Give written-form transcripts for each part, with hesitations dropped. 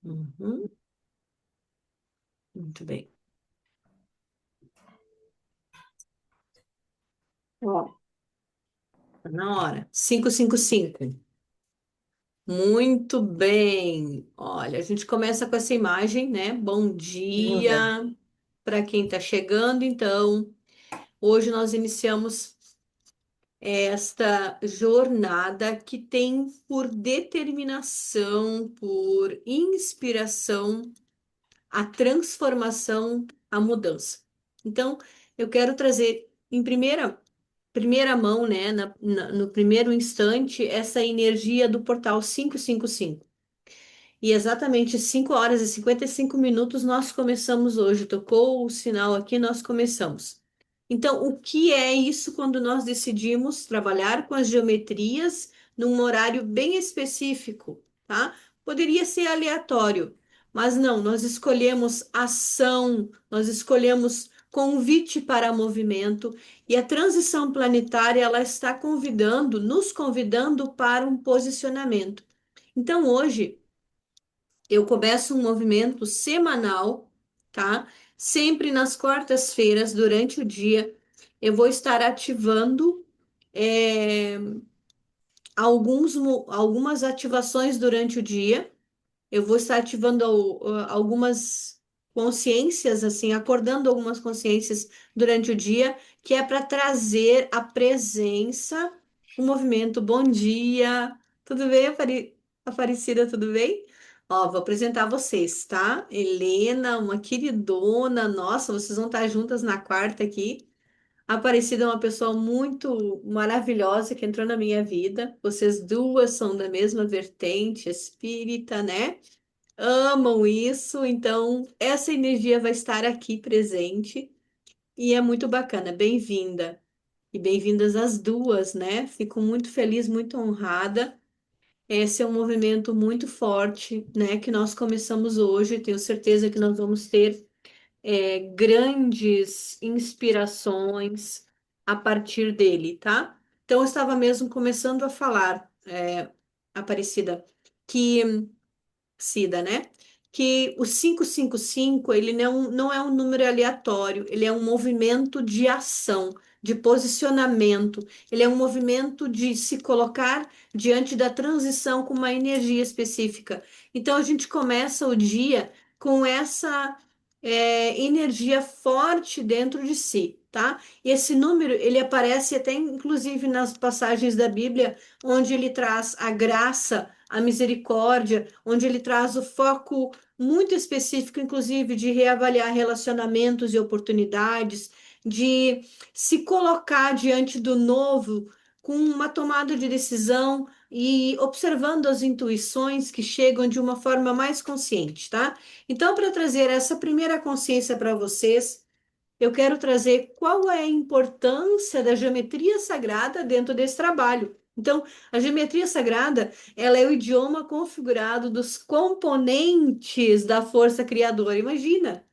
Uhum, muito bem. Ó, tá na hora. 555. Muito bem. Olha, a gente começa com essa imagem, né? Bom dia para quem está chegando. Então, hoje nós iniciamos esta jornada que tem por determinação, por inspiração, a transformação, a mudança. Então, eu quero trazer em primeira mão, né, no primeiro instante, essa energia do portal 555. E exatamente 5 horas e 55 minutos nós começamos hoje. Tocou o sinal aqui, nós começamos. Então, o que é isso quando nós decidimos trabalhar com as geometrias num horário bem específico, tá? Poderia ser aleatório, mas não, nós escolhemos ação, nós escolhemos convite para movimento e a transição planetária ela está convidando, nos convidando para um posicionamento. Então, hoje eu começo um movimento semanal, tá? Sempre nas quartas-feiras, durante o dia, eu vou estar ativando é, algumas ativações durante o dia. Eu vou estar ativando algumas consciências, assim, acordando algumas consciências durante o dia, que é para trazer a presença, o movimento. Bom dia, tudo bem, Aparecida, tudo bem? Ó, vou apresentar vocês, tá? Helena, uma queridona, nossa, vocês vão estar juntas na quarta aqui. A Aparecida é uma pessoa muito maravilhosa que entrou na minha vida. Vocês duas são da mesma vertente espírita, né? Amam isso, então essa energia vai estar aqui presente e é muito bacana. Bem-vinda e bem-vindas as duas, né? Fico muito feliz, muito honrada. Esse é um movimento muito forte, né? Que nós começamos hoje. Tenho certeza que nós vamos ter grandes inspirações a partir dele, tá? Então, eu estava mesmo começando a falar, Aparecida, que Cida, né? Que o 555 ele não é um número aleatório, ele é um movimento de ação, de posicionamento, ele é um movimento de se colocar diante da transição com uma energia específica. Então a gente começa o dia com essa energia forte dentro de si, tá? E esse número ele aparece até inclusive nas passagens da Bíblia onde ele traz a graça, a misericórdia, onde ele traz o foco muito específico, inclusive, de reavaliar relacionamentos e oportunidades, de se colocar diante do novo com uma tomada de decisão e observando as intuições que chegam de uma forma mais consciente, tá? Então, para trazer essa primeira consciência para vocês, eu quero trazer qual é a importância da geometria sagrada dentro desse trabalho. Então, a geometria sagrada, ela é o idioma configurado dos componentes da força criadora. Imagina,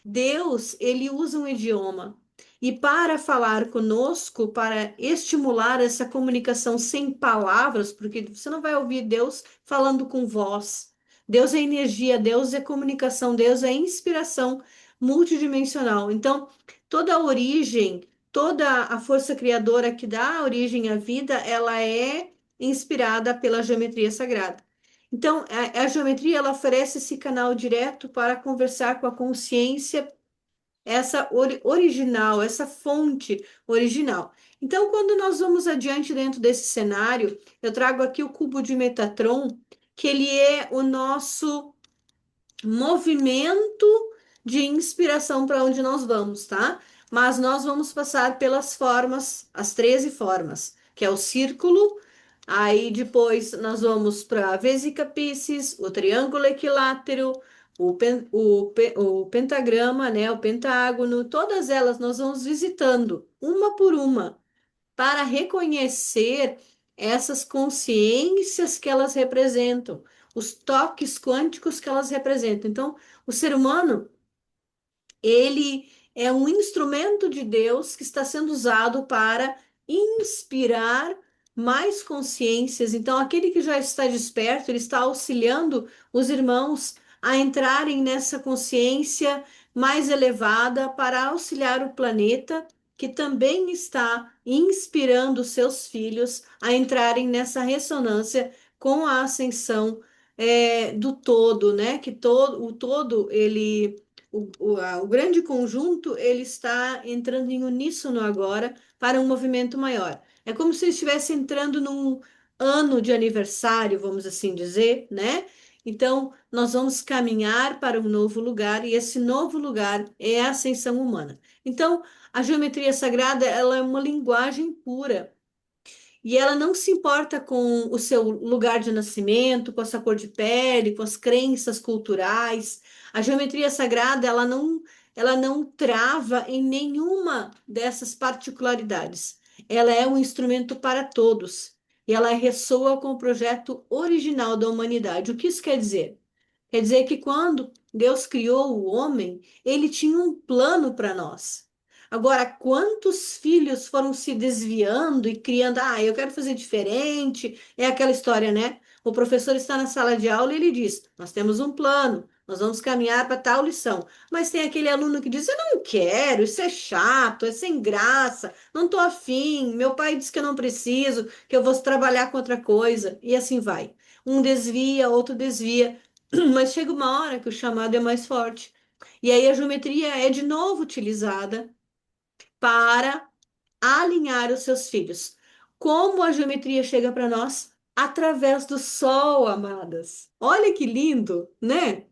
Deus, ele usa um idioma. E para falar conosco, para estimular essa comunicação sem palavras, porque você não vai ouvir Deus falando com voz. Deus é energia, Deus é comunicação, Deus é inspiração multidimensional. Então, toda a origem, toda a força criadora que dá origem à vida, ela é inspirada pela geometria sagrada. Então, a geometria ela oferece esse canal direto para conversar com a consciência, essa original, essa fonte original. Então, quando nós vamos adiante dentro desse cenário, eu trago aqui o cubo de Metatron, que ele é o nosso movimento de inspiração para onde nós vamos, tá? Mas nós vamos passar pelas formas, as 13 formas, que é o círculo. Aí depois nós vamos para a vesica piscis, o triângulo equilátero, o pentagrama, né, o pentágono, todas elas nós vamos visitando uma por uma para reconhecer essas consciências que elas representam, os toques quânticos que elas representam. Então, o ser humano, ele é um instrumento de Deus que está sendo usado para inspirar mais consciências. Então, aquele que já está desperto, ele está auxiliando os irmãos a entrarem nessa consciência mais elevada para auxiliar o planeta, que também está inspirando seus filhos a entrarem nessa ressonância com a ascensão do todo, né? Que todo o todo ele o grande conjunto ele está entrando em uníssono agora para um movimento maior. É como se estivesse entrando num ano de aniversário, vamos assim dizer, né? Então, nós vamos caminhar para um novo lugar e esse novo lugar é a ascensão humana. Então, a geometria sagrada, ela é uma linguagem pura. E ela não se importa com o seu lugar de nascimento, com a sua cor de pele, com as crenças culturais. A geometria sagrada, ela não trava em nenhuma dessas particularidades. Ela é um instrumento para todos. E ela ressoa com o projeto original da humanidade. O que isso quer dizer? Quer dizer que quando Deus criou o homem, ele tinha um plano para nós. Agora, quantos filhos foram se desviando e criando, eu quero fazer diferente, é aquela história, né? O professor está na sala de aula e ele diz: Nós temos um plano, nós vamos caminhar para tal lição. Mas tem aquele aluno que diz: Eu não quero, isso é chato, é sem graça, não estou afim, meu pai disse que eu não preciso, que eu vou trabalhar com outra coisa, e assim vai. Um desvia, outro desvia. Mas chega uma hora que o chamado é mais forte. E aí a geometria é de novo utilizada para alinhar os seus filhos. Como a geometria chega para nós? Através do sol, amadas. Olha que lindo, né?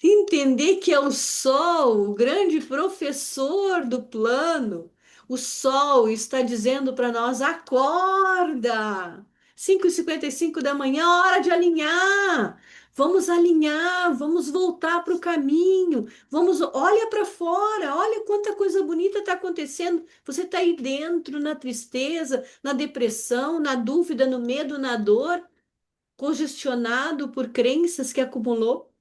Entender que é o Sol, o grande professor do plano. O Sol está dizendo para nós: acorda! 5h55 da manhã, hora de alinhar. Vamos alinhar, vamos voltar para o caminho. Vamos, olha para fora, olha quanta coisa bonita está acontecendo. Você está aí dentro, na tristeza, na depressão, na dúvida, no medo, na dor, congestionado por crenças que acumulou.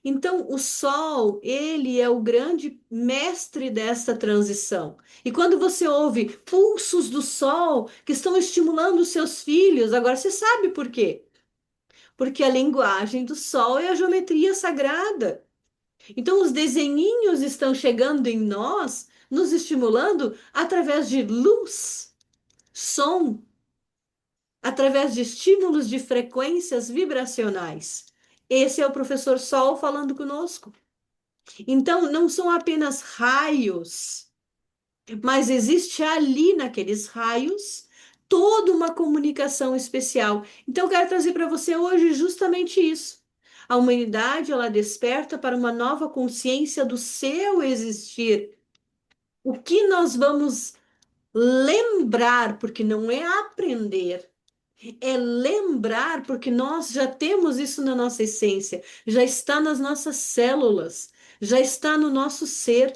Então, o sol, ele é o grande mestre dessa transição. E quando você ouve pulsos do sol que estão estimulando os seus filhos, agora você sabe por quê? Porque a linguagem do sol é a geometria sagrada. Então, os desenhinhos estão chegando em nós, nos estimulando através de luz, som, através de estímulos de frequências vibracionais. Esse é o professor Sol falando conosco. Então, não são apenas raios, mas existe ali naqueles raios toda uma comunicação especial. Então, eu quero trazer para você hoje justamente isso. A humanidade, ela desperta para uma nova consciência do seu existir. O que nós vamos lembrar, porque não é aprender, é lembrar, porque nós já temos isso na nossa essência, já está nas nossas células, já está no nosso ser.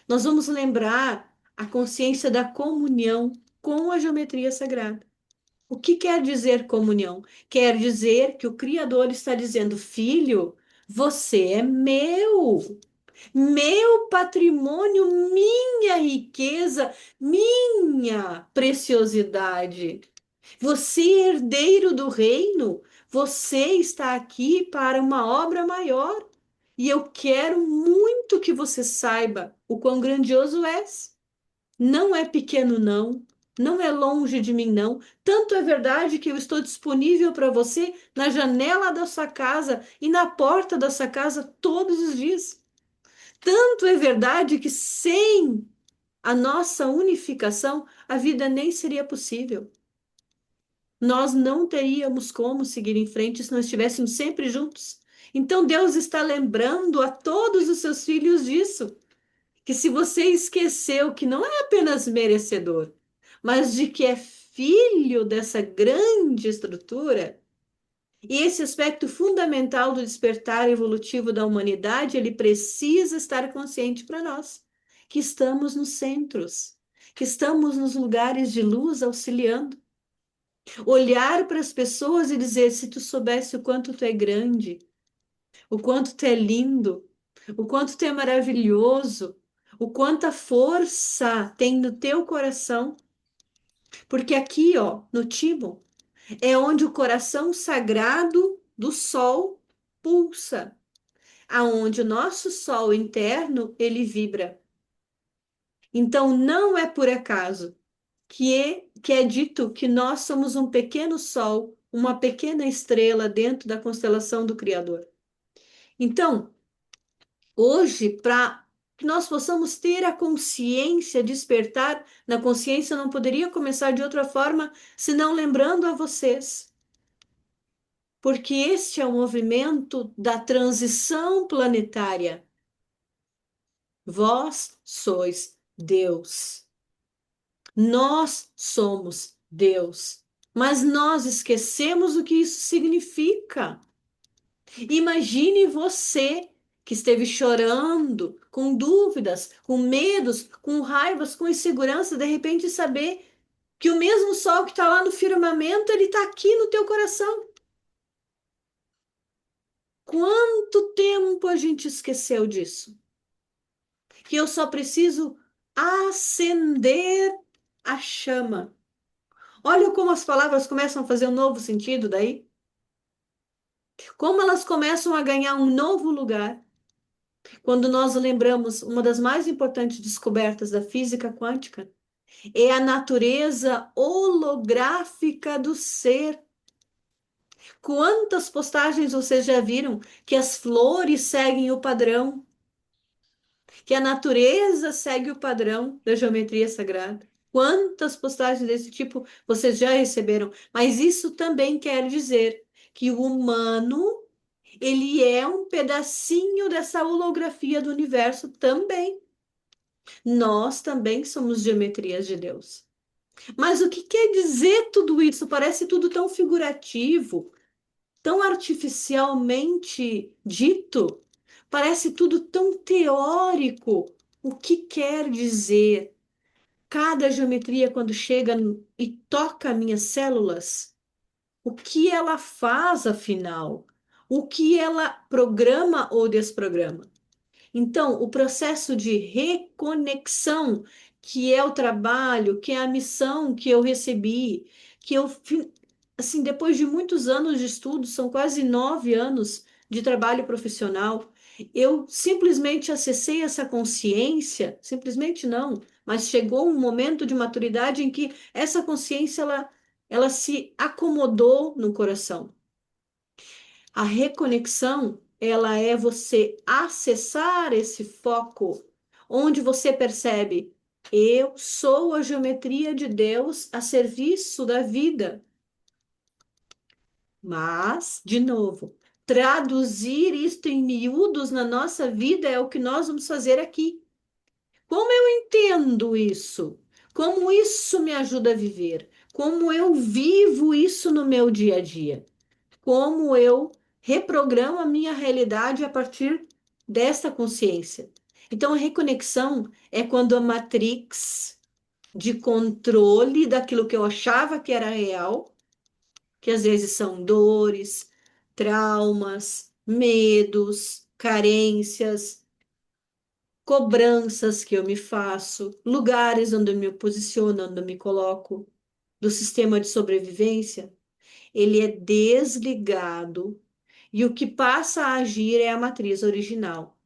Nós vamos lembrar a consciência da comunhão com a geometria sagrada. O que quer dizer comunhão? Quer dizer que o Criador está dizendo: filho, você é meu patrimônio, minha riqueza, minha preciosidade. Você é herdeiro do reino, você está aqui para uma obra maior. E eu quero muito que você saiba o quão grandioso és. Não é pequeno, não. Não é longe de mim, não. Tanto é verdade que eu estou disponível para você na janela da sua casa e na porta da sua casa todos os dias. Tanto é verdade que sem a nossa unificação, a vida nem seria possível. Nós não teríamos como seguir em frente se nós estivéssemos sempre juntos. Então Deus está lembrando a todos os seus filhos disso, que se você esqueceu que não é apenas merecedor, mas de que é filho dessa grande estrutura, e esse aspecto fundamental do despertar evolutivo da humanidade, ele precisa estar consciente para nós, que estamos nos centros, que estamos nos lugares de luz auxiliando. Olhar para as pessoas e dizer: se tu soubesse o quanto tu é grande, o quanto tu é lindo, o quanto tu é maravilhoso, o quanta força tem no teu coração. Porque aqui, ó, no Timo, é onde o coração sagrado do sol pulsa. aonde o nosso sol interno ele vibra. Então não é por acaso que é dito que nós somos um pequeno sol, uma pequena estrela dentro da constelação do Criador. Então, hoje, para que nós possamos ter a consciência, despertar na consciência, não poderia começar de outra forma, senão lembrando a vocês, porque este é o movimento da transição planetária. Vós sois Deus. Nós somos Deus. Mas nós esquecemos o que isso significa. Imagine você que esteve chorando, com dúvidas, com medos, com raivas, com insegurança, de repente saber que o mesmo sol que está lá no firmamento, ele está aqui no teu coração. Quanto tempo a gente esqueceu disso? Que eu só preciso acender a chama. Olha como as palavras começam a fazer um novo sentido daí. Como elas começam a ganhar um novo lugar. Quando nós lembramos uma das mais importantes descobertas da física quântica, é a natureza holográfica do ser. Quantas postagens vocês já viram que as flores seguem o padrão, que a natureza segue o padrão da geometria sagrada? Quantas postagens desse tipo vocês já receberam? Mas isso também quer dizer que o humano, ele é um pedacinho dessa holografia do universo também. Nós também somos geometrias de Deus. Mas o que quer dizer tudo isso? Parece tudo tão figurativo, tão artificialmente dito. Parece tudo tão teórico. O que quer dizer? Cada geometria, quando chega e toca minhas células, o que ela faz, afinal? O que ela programa ou desprograma? Então, o processo de reconexão, que é o trabalho, que é a missão que eu recebi, que eu, assim, depois de muitos anos de estudo, são quase 9 anos de trabalho profissional, eu simplesmente acessei essa consciência, simplesmente não, mas chegou um momento de maturidade em que essa consciência, ela se acomodou no coração. A reconexão, ela é você acessar esse foco, onde você percebe, eu sou a geometria de Deus a serviço da vida. Mas, de novo, traduzir isto em miúdos na nossa vida é o que nós vamos fazer aqui. Como eu entendo isso? Como isso me ajuda a viver? Como eu vivo isso no meu dia a dia? Como eu reprogramo a minha realidade a partir dessa consciência. Então, a reconexão é quando a matrix de controle daquilo que eu achava que era real, que às vezes são dores, traumas, medos, carências, cobranças que eu me faço, lugares onde eu me posiciono, onde eu me coloco, do sistema de sobrevivência, ele é desligado e o que passa a agir é a matriz original,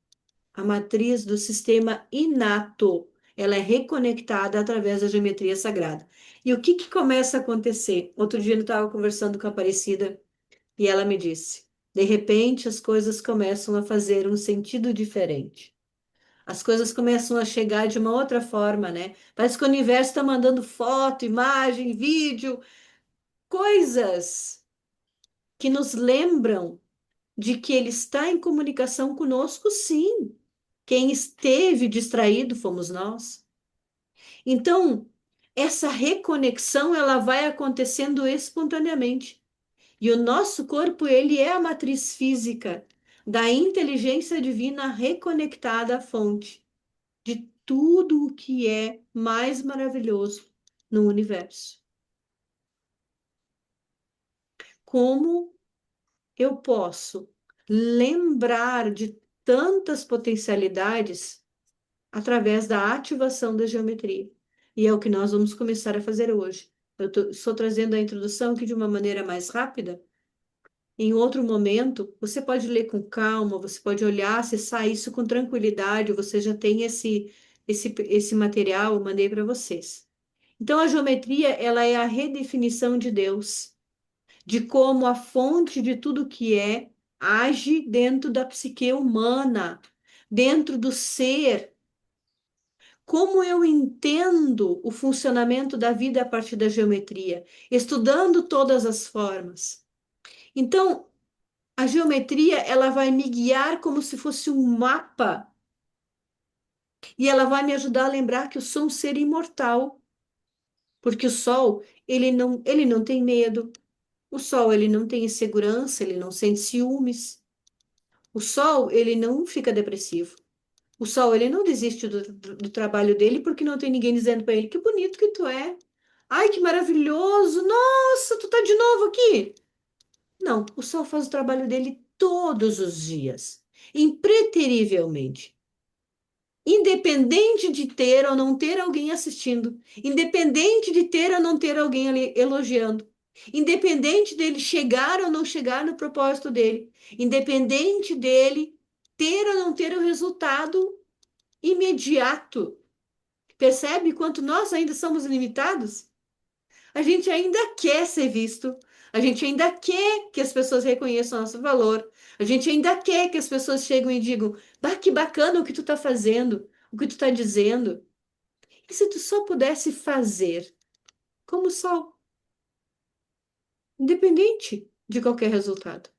a matriz do sistema inato. Ela é reconectada através da geometria sagrada. E o que que começa a acontecer? Outro dia eu estava conversando com a Aparecida e ela me disse: de repente as coisas começam a fazer um sentido diferente. As coisas começam a chegar de uma outra forma, né? Parece que o universo está mandando foto, imagem, vídeo, coisas que nos lembram de que ele está em comunicação conosco, sim. Quem esteve distraído fomos nós. Então, essa reconexão ela vai acontecendo espontaneamente. E o nosso corpo, ele é a matriz física da inteligência divina reconectada à fonte de tudo o que é mais maravilhoso no universo. Como eu posso lembrar de tantas potencialidades através da ativação da geometria? E é o que nós vamos começar a fazer hoje. Estou trazendo a introdução aqui de uma maneira mais rápida, Em outro momento, você pode ler com calma, você pode olhar, acessar isso com tranquilidade, você já tem esse material, eu mandei para vocês. Então, a geometria, ela é a redefinição de Deus, de como a fonte de tudo que é age dentro da psique humana, dentro do ser. Como eu entendo o funcionamento da vida a partir da geometria, estudando todas as formas. Então, a geometria, ela vai me guiar como se fosse um mapa e ela vai me ajudar a lembrar que eu sou um ser imortal, porque o sol, ele não tem medo. O sol, ele não tem insegurança, ele não sente ciúmes. O sol, ele não fica depressivo. O sol, ele não desiste do trabalho dele porque não tem ninguém dizendo para ele que bonito que tu é. Ai, que maravilhoso! Nossa, tu tá de novo aqui. Não, o sol faz o trabalho dele todos os dias, impreterivelmente. Independente de ter ou não ter alguém assistindo, independente de ter ou não ter alguém ali elogiando, independente dele chegar ou não chegar no propósito dele, independente dele ter ou não ter o resultado imediato. Percebe quanto nós ainda somos limitados? A gente ainda quer ser visto, a gente ainda quer que as pessoas reconheçam nosso valor, a gente ainda quer que as pessoas cheguem e digam: bah, que bacana o que tu tá fazendo, o que tu tá dizendo. E se tu só pudesse fazer como sol, independente de qualquer resultado?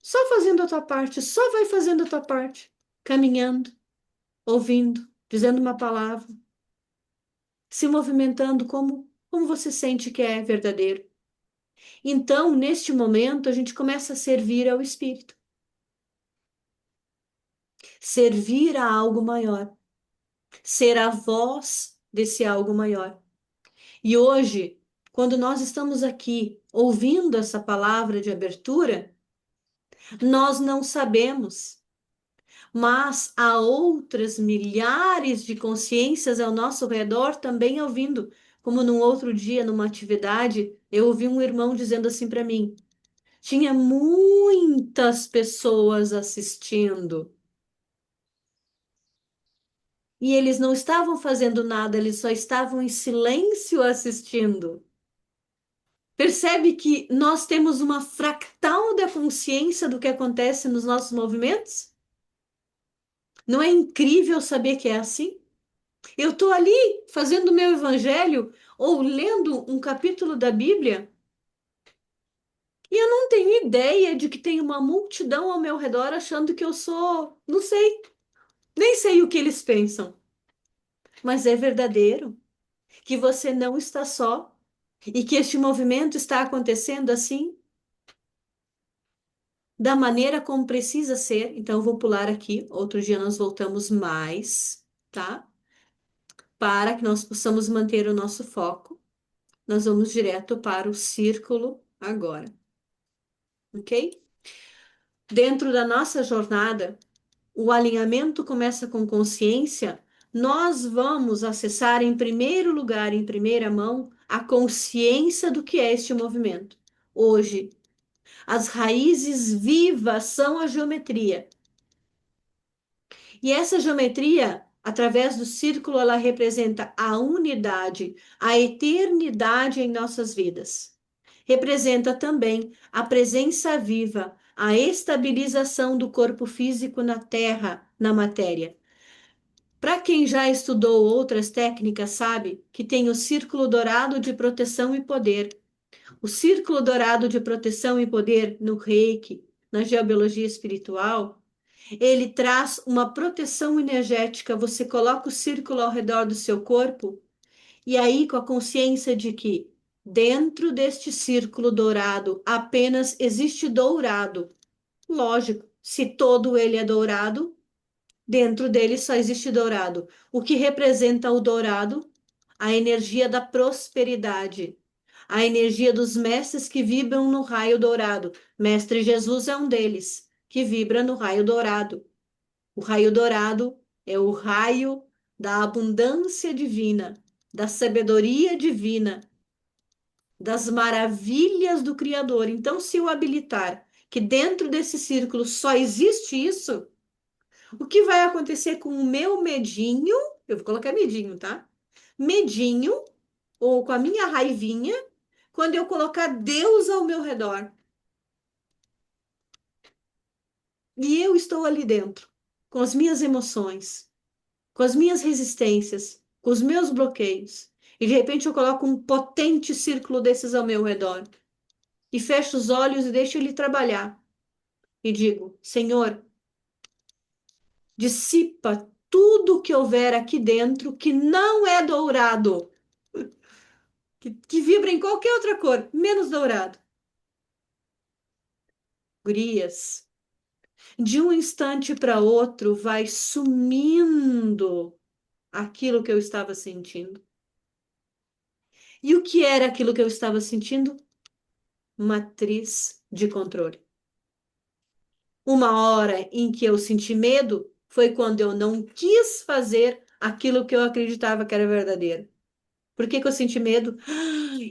Só fazendo a tua parte, só vai fazendo a tua parte, caminhando, ouvindo, dizendo uma palavra, se movimentando como você sente que é verdadeiro. Então, neste momento, a gente começa a servir ao Espírito, servir a algo maior, ser a voz desse algo maior. E hoje, quando nós estamos aqui ouvindo essa palavra de abertura, nós não sabemos, mas há outras milhares de consciências ao nosso redor também ouvindo. Como num outro dia, numa atividade, eu ouvi um irmão dizendo assim para mim: tinha muitas pessoas assistindo e eles não estavam fazendo nada, eles só estavam em silêncio assistindo. Percebe que nós temos uma fractal da consciência do que acontece nos nossos movimentos? Não é incrível saber que é assim? Eu estou ali fazendo o meu evangelho ou lendo um capítulo da Bíblia e eu não tenho ideia de que tem uma multidão ao meu redor achando que eu sou, não sei, nem sei o que eles pensam, mas é verdadeiro que você não está só e que este movimento está acontecendo assim, da maneira como precisa ser. Então, eu vou pular aqui. Outro dia nós voltamos mais, tá? Para que nós possamos manter o nosso foco. Nós vamos direto para o círculo agora, ok? Dentro da nossa jornada, o alinhamento começa com consciência. Nós vamos acessar em primeiro lugar, em primeira mão, a consciência do que é este movimento. Hoje, as raízes vivas são a geometria. E essa geometria, através do círculo, ela representa a unidade, a eternidade em nossas vidas. Representa também a presença viva, a estabilização do corpo físico na terra, na matéria. Para quem já estudou outras técnicas, sabe que tem o círculo dourado de proteção e poder. O círculo dourado de proteção e poder no Reiki, na geobiologia espiritual, ele traz uma proteção energética. Você coloca o círculo ao redor do seu corpo e aí com a consciência de que dentro deste círculo dourado apenas existe dourado. Lógico, se todo ele é dourado, dentro dele só existe dourado. O que representa o dourado? A energia da prosperidade, a energia dos mestres que vibram no raio dourado. Mestre Jesus é um deles, que vibra no raio dourado. O raio dourado é o raio da abundância divina, da sabedoria divina, das maravilhas do Criador. Então, se eu habilitar que dentro desse círculo só existe isso, o que vai acontecer com o meu medinho? Eu vou colocar medinho, tá? Medinho, ou com a minha raivinha, quando eu colocar Deus ao meu redor. E eu estou ali dentro, com as minhas emoções, com as minhas resistências, com os meus bloqueios. E de repente eu coloco um potente círculo desses ao meu redor. E fecho os olhos e deixo ele trabalhar. E digo: Senhor, dissipa tudo que houver aqui dentro que não é dourado, que vibra em qualquer outra cor, menos dourado. Gurias, de um instante para outro vai sumindo aquilo que eu estava sentindo. E o que era aquilo que eu estava sentindo? Matriz de controle. Uma hora em que eu senti medo foi quando eu não quis fazer aquilo que eu acreditava que era verdadeiro. Por que que eu senti medo?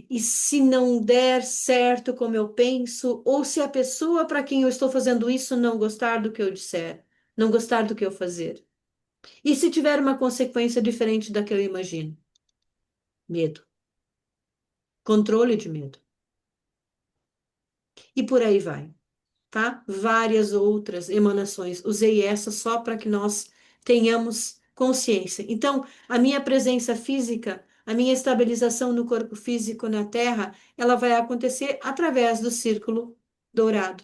E se não der certo como eu penso, ou se a pessoa para quem eu estou fazendo isso não gostar do que eu disser, não gostar do que eu fazer? E se tiver uma consequência diferente da que eu imagino? Medo, controle de medo. E por aí vai, tá? Várias outras emanações. Usei essa só para que nós tenhamos consciência. Então, a minha presença física, a minha estabilização no corpo físico na Terra, ela vai acontecer através do círculo dourado.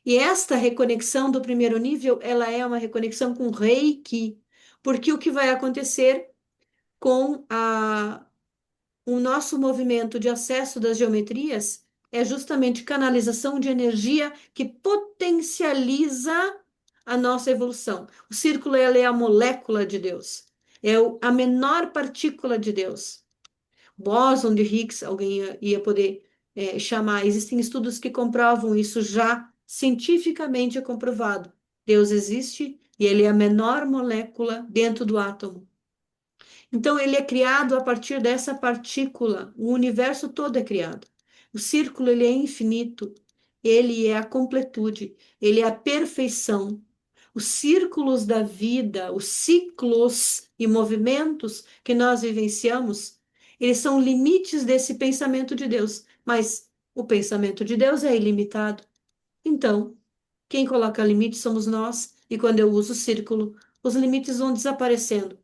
E esta reconexão do primeiro nível, ela é uma reconexão com Reiki, porque o que vai acontecer com o nosso movimento de acesso das geometrias é justamente canalização de energia que potencializa a nossa evolução. O círculo ela é a molécula de Deus, é a menor partícula de Deus. Bóson de Higgs, alguém ia poder chamar. Existem estudos que comprovam isso já cientificamente comprovado. Deus existe e ele é a menor molécula dentro do átomo. Então, ele é criado a partir dessa partícula. O universo todo é criado. O círculo, ele é infinito. Ele é a completude. Ele é a perfeição. Os círculos da vida, os ciclos e movimentos que nós vivenciamos, eles são limites desse pensamento de Deus. Mas o pensamento de Deus é ilimitado. Então, quem coloca limite somos nós. E quando eu uso o círculo, os limites vão desaparecendo.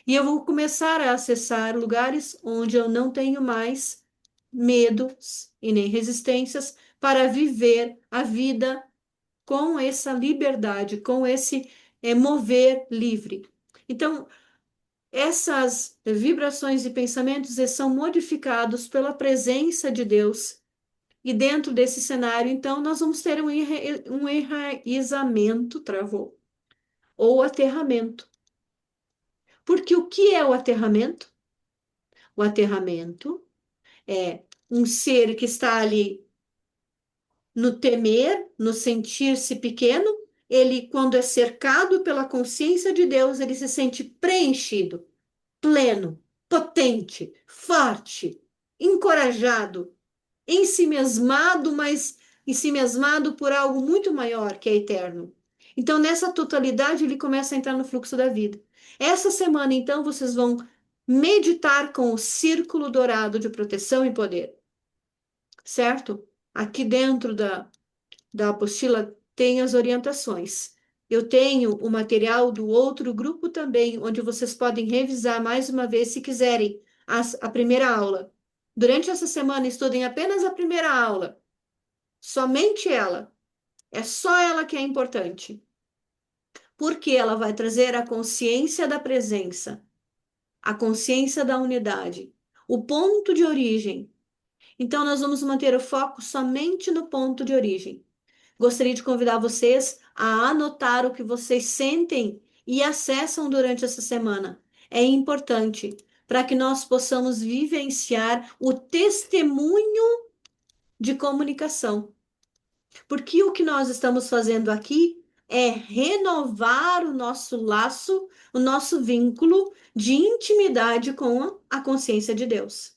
E eu vou começar a acessar lugares onde eu não tenho mais medos e nem resistências para viver a vida com essa liberdade, com esse mover livre. Então, essas vibrações e pensamentos eles são modificados pela presença de Deus. E dentro desse cenário, então, nós vamos ter um enraizamento, travou, ou aterramento. Porque o que é o aterramento? O aterramento é um ser que está ali no temer, no sentir-se pequeno. Ele, quando é cercado pela consciência de Deus, ele se sente preenchido, pleno, potente, forte, encorajado, ensimesmado, mas ensimesmado por algo muito maior que é eterno. Então, nessa totalidade, ele começa a entrar no fluxo da vida. Essa semana, então, vocês vão meditar com o círculo dourado de proteção e poder, certo? Aqui dentro da apostila tem as orientações. Eu tenho o material do outro grupo também, onde vocês podem revisar mais uma vez se quiserem a primeira aula. Durante essa semana, estudem apenas a primeira aula. Somente ela. É só ela que é importante. Porque ela vai trazer a consciência da presença, a consciência da unidade, o ponto de origem. Então, nós vamos manter o foco somente no ponto de origem. Gostaria de convidar vocês a anotar o que vocês sentem e acessam durante essa semana. É importante para que nós possamos vivenciar o testemunho de comunicação. Porque o que nós estamos fazendo aqui é renovar o nosso laço, o nosso vínculo de intimidade com a consciência de Deus.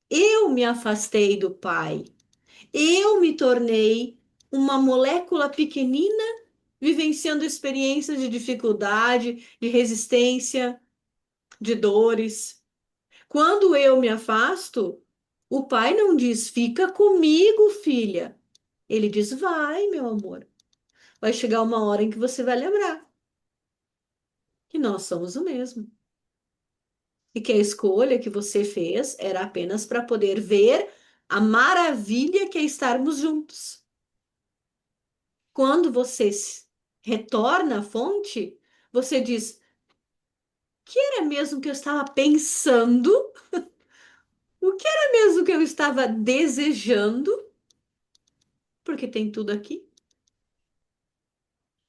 Eu me afastei do Pai. Eu me tornei uma molécula pequenina vivenciando experiências de dificuldade, de resistência, de dores. Quando eu me afasto, o pai não diz, fica comigo, filha. Ele diz, vai, meu amor. Vai chegar uma hora em que você vai lembrar que nós somos o mesmo. E que a escolha que você fez era apenas para poder ver a maravilha que é estarmos juntos. Quando você retorna à fonte, você diz: que era mesmo que eu estava pensando? O que era mesmo que eu estava desejando? Porque tem tudo aqui.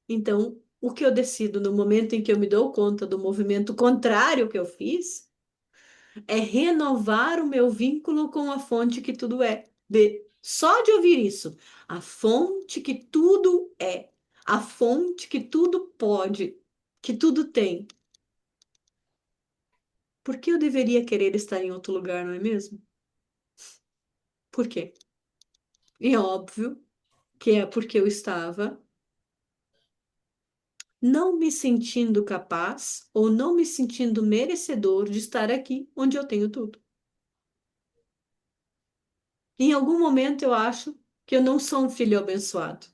Então, o que eu decido no momento em que eu me dou conta do movimento contrário que eu fiz é renovar o meu vínculo com a fonte que tudo é. Só de ouvir isso, a fonte que tudo é, a fonte que tudo pode, que tudo tem. Por que eu deveria querer estar em outro lugar, não é mesmo? Por quê? E é óbvio que é porque eu estava não me sentindo capaz ou não me sentindo merecedor de estar aqui onde eu tenho tudo. Em algum momento eu acho que eu não sou um filho abençoado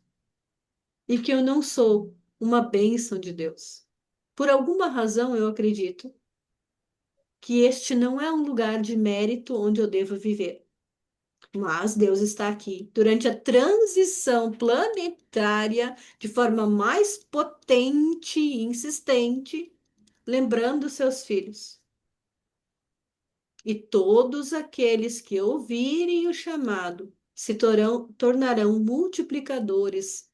e que eu não sou uma bênção de Deus. Por alguma razão eu acredito que este não é um lugar de mérito onde eu devo viver. Mas Deus está aqui durante a transição planetária de forma mais potente e insistente, lembrando seus filhos. E todos aqueles que ouvirem o chamado se tornarão multiplicadores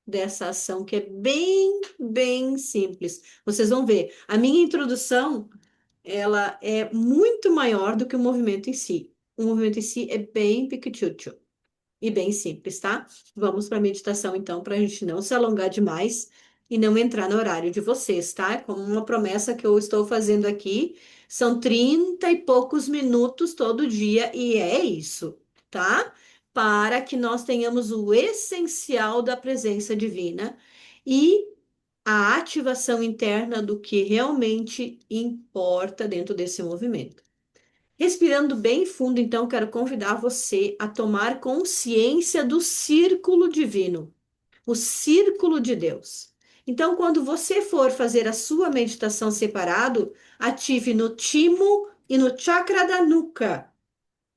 dessa ação, que é bem, bem simples. Vocês vão ver, a minha introdução, ela é muito maior do que o movimento em si. O movimento em si é bem piquitito e bem simples, tá? Vamos para a meditação, então, para a gente não se alongar demais e não entrar no horário de vocês, tá? É como uma promessa que eu estou fazendo aqui. São 30 e poucos minutos todo dia, e é isso, tá? Para que nós tenhamos o essencial da presença divina e a ativação interna do que realmente importa dentro desse movimento. Respirando bem fundo, então, quero convidar você a tomar consciência do círculo divino, o círculo de Deus. Então, quando você for fazer a sua meditação separado, ative no timo e no chakra da nuca.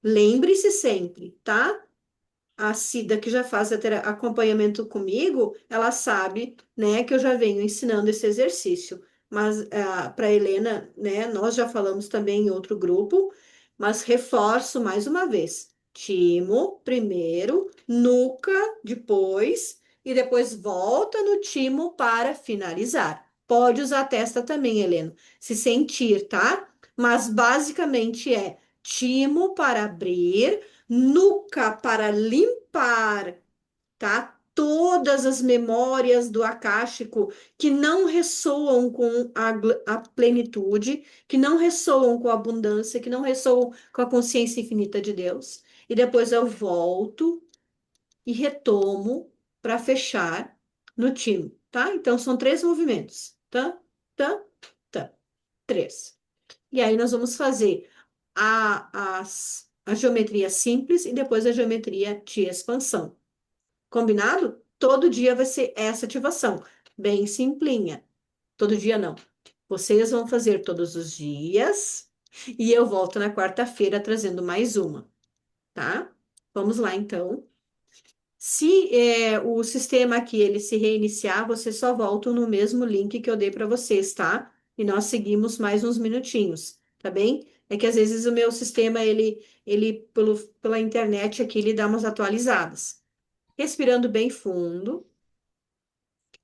Lembre-se sempre, tá? A Cida, que já faz acompanhamento comigo, ela sabe, né, que eu já venho ensinando esse exercício. Mas para Helena, né, nós já falamos também em outro grupo, mas reforço mais uma vez. Timo primeiro, nuca depois, e depois volta no timo para finalizar. Pode usar a testa também, Helena, se sentir, tá? Mas basicamente é timo para abrir, nuca para limpar, tá? Todas as memórias do akáshico que não ressoam com a plenitude, que não ressoam com a abundância, que não ressoam com a consciência infinita de Deus. E depois eu volto e retomo para fechar no time, tá? Então são três movimentos, tá? Tá? Tá. Três. E aí nós vamos fazer a geometria simples e depois a geometria de expansão. Combinado? Todo dia vai ser essa ativação. Bem simplinha. Todo dia não. Vocês vão fazer todos os dias e eu volto na quarta-feira trazendo mais uma, tá? Vamos lá, então. Se o sistema aqui ele se reiniciar, vocês só voltam no mesmo link que eu dei para vocês, tá? E nós seguimos mais uns minutinhos, tá bem? É que às vezes o meu sistema ele pela internet aqui ele dá umas atualizadas. Respirando bem fundo,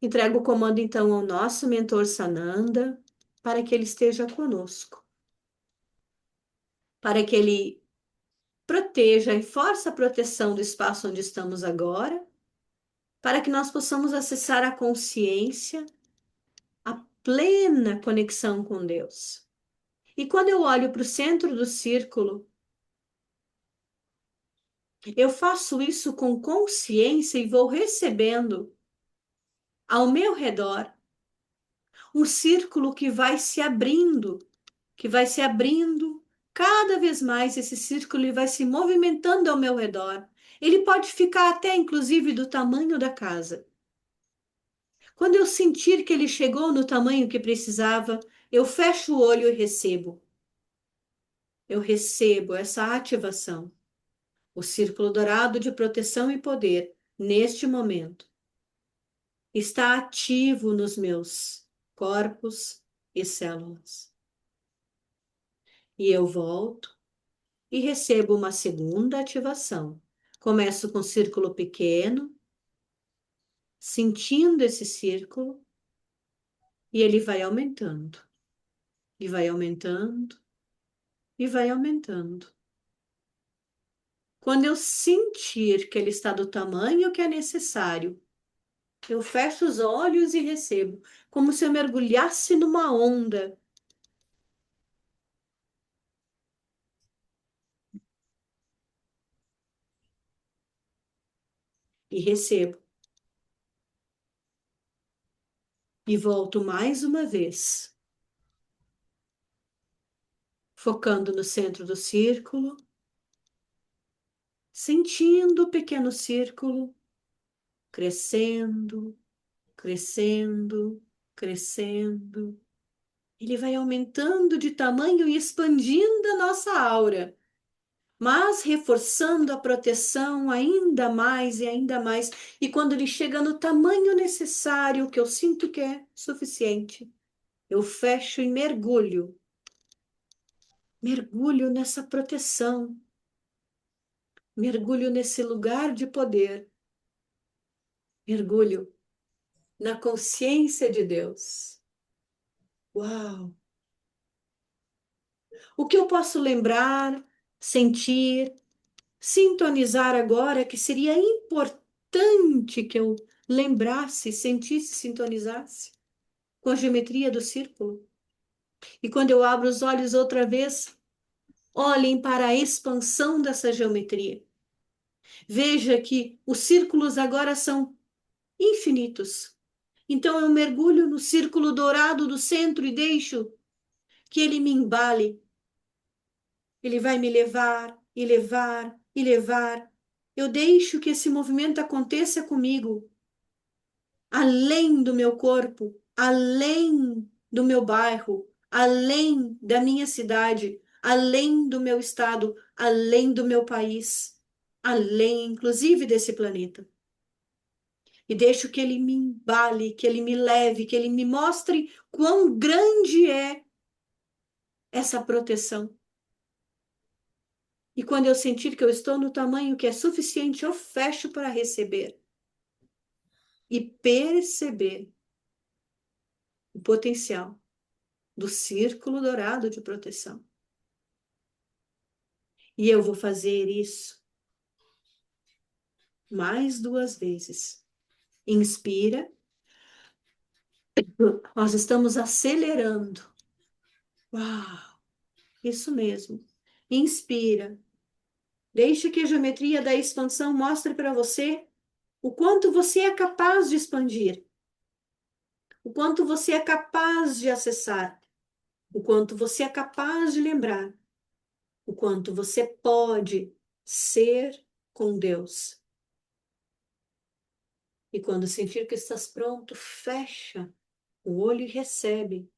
entrego o comando então ao nosso mentor Sananda para que ele esteja conosco, para que ele proteja e force a proteção do espaço onde estamos agora, para que nós possamos acessar a consciência, a plena conexão com Deus. E quando eu olho para o centro do círculo, Eu faço isso com consciência e vou recebendo ao meu redor um círculo que vai se abrindo cada vez mais. Esse círculo ele vai se movimentando ao meu redor. Ele pode ficar até inclusive do tamanho da casa. Quando eu sentir que ele chegou no tamanho que precisava, eu fecho o olho e recebo. Eu recebo essa ativação, o círculo dourado de proteção e poder, neste momento, está ativo nos meus corpos e células. E eu volto e recebo uma segunda ativação. Começo com um círculo pequeno, sentindo esse círculo, e ele vai aumentando, e vai aumentando, e vai aumentando. Quando eu sentir que ele está do tamanho que é necessário, eu fecho os olhos e recebo, como se eu mergulhasse numa onda. E recebo. E volto mais uma vez, focando no centro do círculo, sentindo o pequeno círculo crescendo, crescendo, crescendo. Ele vai aumentando de tamanho e expandindo a nossa aura, mas reforçando a proteção ainda mais e ainda mais. E quando ele chega no tamanho necessário, que eu sinto que é suficiente, eu fecho e mergulho. Mergulho nessa proteção, mergulho nesse lugar de poder, mergulho na consciência de Deus. Uau! O que eu posso lembrar, sentir, sintonizar agora que seria importante que eu lembrasse, sentisse, sintonizasse com a geometria do círculo? E quando eu abro os olhos outra vez, olhem para a expansão dessa geometria. Veja que os círculos agora são infinitos. Então eu mergulho no círculo dourado do centro e deixo que ele me embale. Ele vai me levar e levar e levar. Eu deixo que esse movimento aconteça comigo, além do meu corpo, além do meu bairro, além da minha cidade, além do meu estado, além do meu país, além, inclusive, desse planeta. E deixo que ele me embale, que ele me leve, que ele me mostre quão grande é essa proteção. E quando eu sentir que eu estou no tamanho que é suficiente, eu fecho para receber e perceber o potencial do círculo dourado de proteção. E eu vou fazer isso mais 2 vezes. Inspira, nós estamos acelerando. Uau, isso mesmo. Inspira. Deixe que a geometria da expansão mostre para você o quanto você é capaz de expandir, o quanto você é capaz de acessar, o quanto você é capaz de lembrar, o quanto você pode ser com Deus. E quando sentir que estás pronto, fecha o olho e recebe.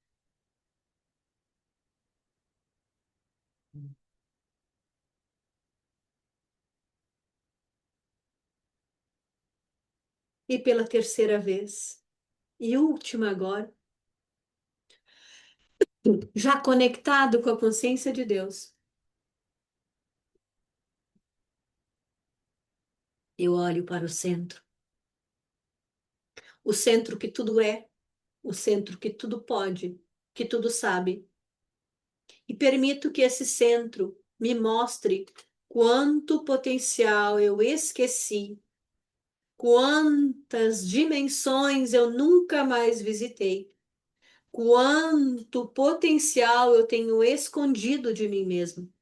E pela terceira vez, e última agora, já conectado com a consciência de Deus, eu olho para o centro que tudo é, o centro que tudo pode, que tudo sabe, e permito que esse centro me mostre quanto potencial eu esqueci, quantas dimensões eu nunca mais visitei, quanto potencial eu tenho escondido de mim mesmo.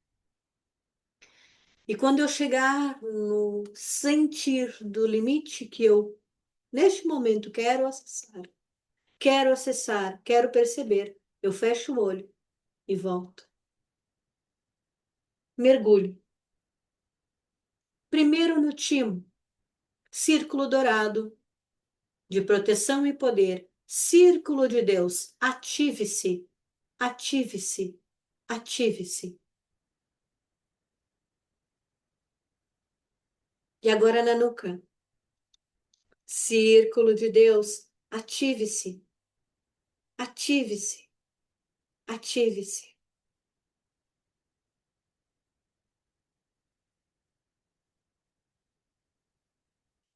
E quando eu chegar no sentir do limite que eu, neste momento, quero acessar, quero perceber, eu fecho o olho e volto. Mergulho. Primeiro no timo, círculo dourado de proteção e poder, círculo de Deus, ative-se, ative-se, ative-se. E agora na nuca, círculo de Deus, ative-se, ative-se, ative-se.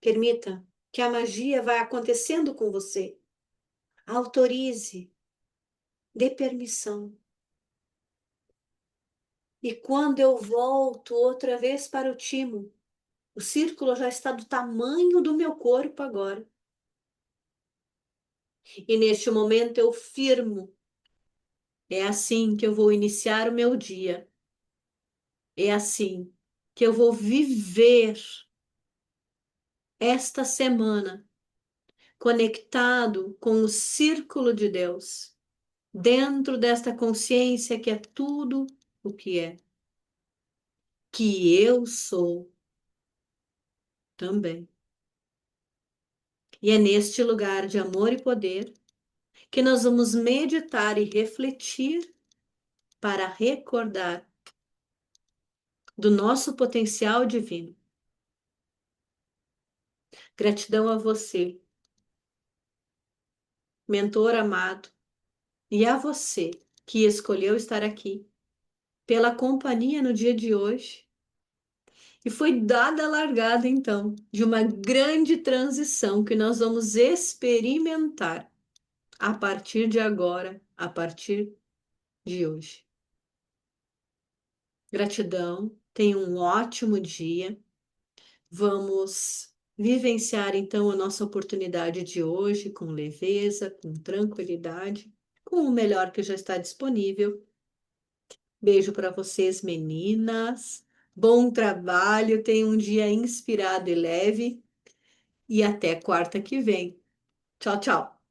Permita que a magia vá acontecendo com você. Autorize, dê permissão. E quando eu volto outra vez para o timo, o círculo já está do tamanho do meu corpo agora. E neste momento eu firmo. É assim que eu vou iniciar o meu dia. É assim que eu vou viver esta semana conectado com o círculo de Deus, dentro desta consciência que é tudo o que eu sou também. E é neste lugar de amor e poder que nós vamos meditar e refletir para recordar do nosso potencial divino. Gratidão a você, mentor amado, e a você que escolheu estar aqui, pela companhia no dia de hoje. E foi dada a largada, então, de uma grande transição que nós vamos experimentar a partir de agora, a partir de hoje. Gratidão, tenha um ótimo dia. Vamos vivenciar então a nossa oportunidade de hoje com leveza, com tranquilidade, com o melhor que já está disponível. Beijo para vocês, meninas. Bom trabalho, tenha um dia inspirado e leve e até quarta que vem. Tchau, tchau.